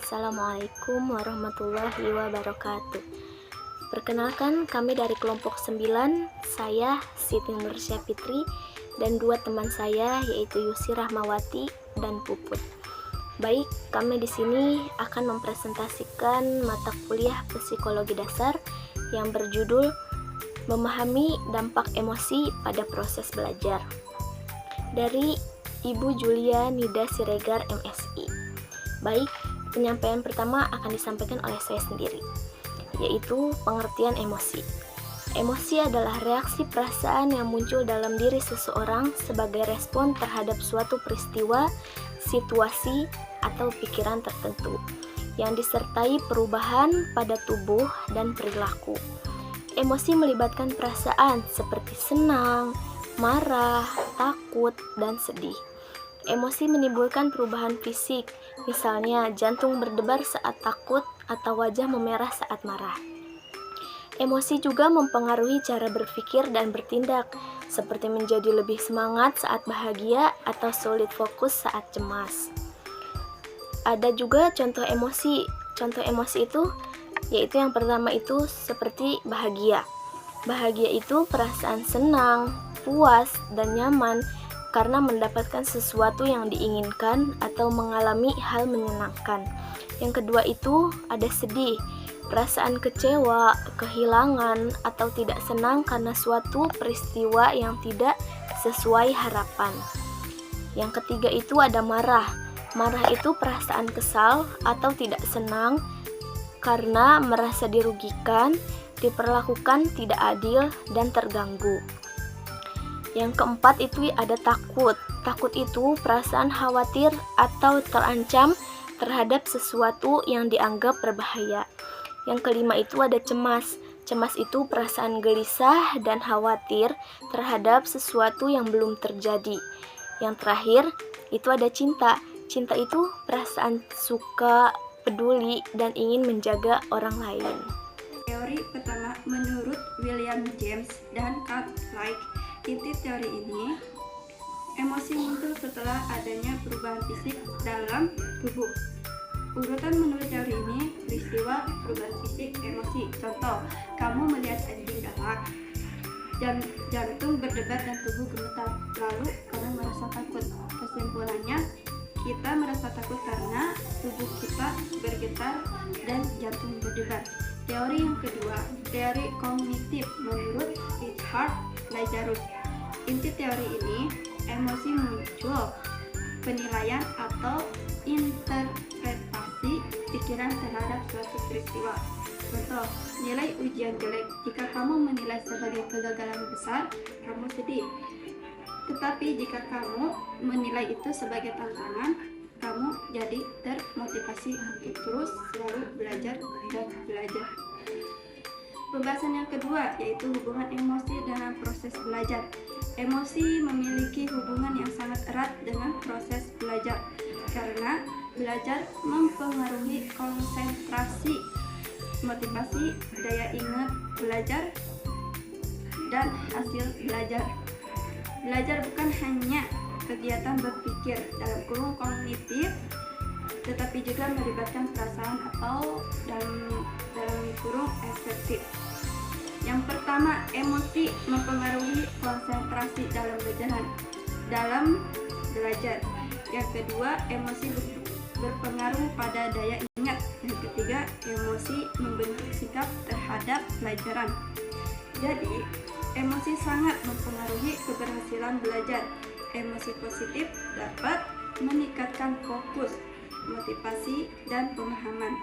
Assalamualaikum warahmatullahi wabarakatuh. Perkenalkan, kami dari kelompok 9, saya Siti Nursyah Fitri dan dua teman saya yaitu Yusi Rahmawati dan Puput. Baik, kami di sini akan mempresentasikan mata kuliah psikologi dasar yang berjudul Memahami Dampak Emosi pada Proses Belajar dari Ibu Julia Nida Siregar MSI. Baik, penyampaian pertama akan disampaikan oleh saya sendiri, yaitu pengertian emosi. Emosi adalah reaksi perasaan yang muncul dalam diri seseorang sebagai respon terhadap suatu peristiwa, situasi, atau pikiran tertentu yang disertai perubahan pada tubuh dan perilaku. Emosi melibatkan perasaan seperti senang, marah, takut, dan sedih. Emosi menimbulkan perubahan fisik, misalnya jantung berdebar saat takut atau wajah memerah saat marah. Emosi juga mempengaruhi cara berpikir dan bertindak, seperti menjadi lebih semangat saat bahagia atau sulit fokus saat cemas. Ada juga contoh emosi. Contoh emosi itu yaitu yang pertama itu seperti bahagia. Bahagia itu perasaan senang, puas, dan nyaman karena mendapatkan sesuatu yang diinginkan atau mengalami hal menyenangkan. Yang kedua itu ada sedih, perasaan kecewa, kehilangan, atau tidak senang karena suatu peristiwa yang tidak sesuai harapan. Yang ketiga itu ada marah. Marah itu perasaan kesal atau tidak senang karena merasa dirugikan, diperlakukan tidak adil, dan terganggu. Yang keempat itu ada takut. Takut itu perasaan khawatir atau terancam terhadap sesuatu yang dianggap berbahaya. Yang kelima itu ada cemas. Cemas itu perasaan gelisah dan khawatir terhadap sesuatu yang belum terjadi. Yang terakhir itu ada cinta. Cinta itu perasaan suka, peduli, dan ingin menjaga orang lain. Teori pertama menurut William James dan Carl Fleig. Inti teori ini, emosi muncul setelah adanya perubahan fisik dalam tubuh. Urutan menurut teori ini, peristiwa perubahan fisik emosi. Contoh, kamu melihat anjing galak, jantung berdebar dan tubuh gemetar. Lalu kamu merasa takut. Kesimpulannya, kita merasa takut karena tubuh kita bergetar dan jantung berdebar. Teori yang kedua, teori kognitif menurut Richard Lazarus. Inti teori ini, emosi muncul penilaian atau interpretasi pikiran terhadap suatu peristiwa. Contoh, nilai ujian jelek. Jika kamu menilai sebagai kegagalan besar, kamu sedih. Tetapi jika kamu menilai itu sebagai tantangan, kamu jadi termotivasi untuk terus selalu belajar dan belajar. Pembahasan yang kedua yaitu hubungan emosi dengan proses belajar. Emosi memiliki hubungan yang sangat erat dengan proses belajar karena belajar mempengaruhi konsentrasi, motivasi, daya ingat belajar, dan hasil belajar. Belajar bukan hanya kegiatan berpikir dalam kurung kognitif, tetapi juga melibatkan perasaan atau dalam kurung efektif. Yang pertama, emosi mempengaruhi konsentrasi dalam belajar. Yang kedua, emosi berpengaruh pada daya ingat. Yang ketiga, emosi membentuk sikap terhadap pelajaran. Jadi, emosi sangat mempengaruhi keberhasilan belajar. Emosi positif dapat meningkatkan fokus, motivasi, dan pemahaman.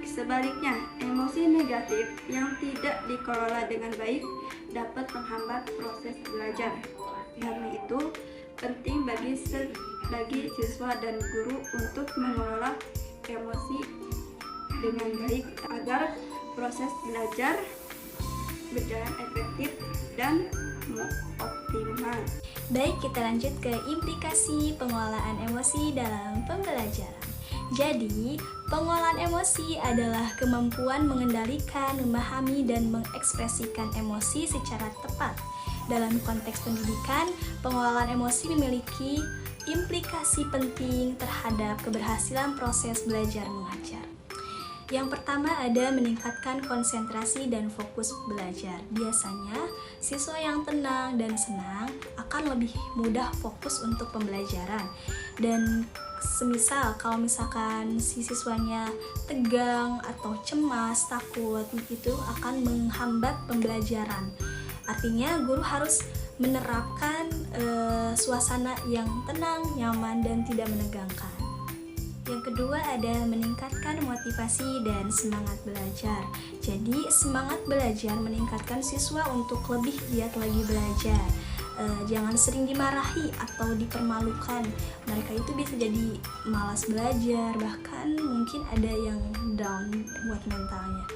Sebaliknya, emosi negatif yang tidak dikelola dengan baik dapat menghambat proses belajar. Karena itu, penting bagi siswa dan guru untuk mengelola emosi dengan baik agar proses belajar berjalan efektif dan optimal. Baik, kita lanjut ke implikasi pengelolaan emosi dalam pembelajaran. Jadi, pengelolaan emosi adalah kemampuan mengendalikan, memahami, dan mengekspresikan emosi secara tepat. Dalam konteks pendidikan, pengelolaan emosi memiliki implikasi penting terhadap keberhasilan proses belajar mengajar. Yang pertama ada meningkatkan konsentrasi dan fokus belajar. Biasanya, siswa yang tenang dan senang akan lebih mudah fokus untuk pembelajaran. Dan kalau misalkan si siswanya tegang atau cemas, takut, itu akan menghambat pembelajaran. Artinya, guru harus menerapkan suasana yang tenang, nyaman, dan tidak menegangkan. Yang kedua ada meningkatkan motivasi dan semangat belajar. Jadi semangat belajar meningkatkan siswa untuk lebih giat lagi belajar. Jangan sering dimarahi atau dipermalukan. Mereka itu bisa jadi malas belajar, bahkan mungkin ada yang down buat mentalnya.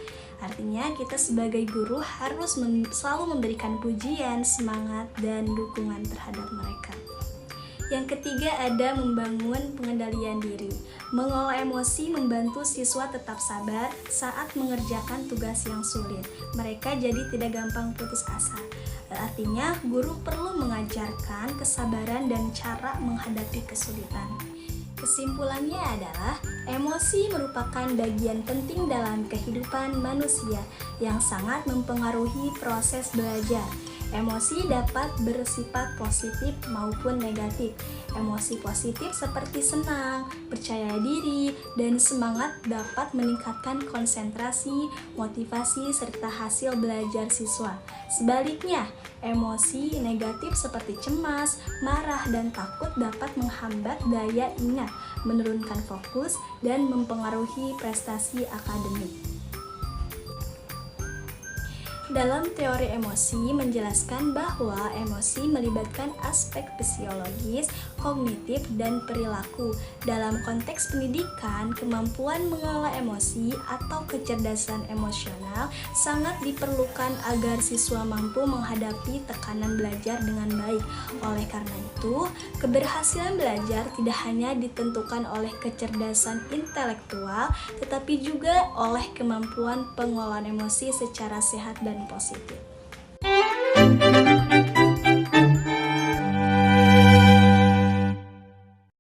Artinya kita sebagai guru harus selalu memberikan pujian, semangat, dan dukungan terhadap mereka. Yang ketiga ada membangun pengendalian diri. Mengolah emosi membantu siswa tetap sabar saat mengerjakan tugas yang sulit. Mereka jadi tidak gampang putus asa. Artinya guru perlu mengajarkan kesabaran dan cara menghadapi kesulitan. Kesimpulannya adalah emosi merupakan bagian penting dalam kehidupan manusia yang sangat mempengaruhi proses belajar. Emosi dapat bersifat positif maupun negatif. Emosi positif seperti senang, percaya diri, dan semangat dapat meningkatkan konsentrasi, motivasi, serta hasil belajar siswa. Sebaliknya, emosi negatif seperti cemas, marah, dan takut dapat menghambat daya ingat, menurunkan fokus, dan mempengaruhi prestasi akademik. Dalam teori emosi menjelaskan bahwa emosi melibatkan aspek fisiologis, kognitif, dan perilaku. Dalam konteks pendidikan, kemampuan mengelola emosi atau kecerdasan emosional sangat diperlukan agar siswa mampu menghadapi tekanan belajar dengan baik. Oleh karena itu, keberhasilan belajar tidak hanya ditentukan oleh kecerdasan intelektual, tetapi juga oleh kemampuan pengelolaan emosi secara sehat dan positif.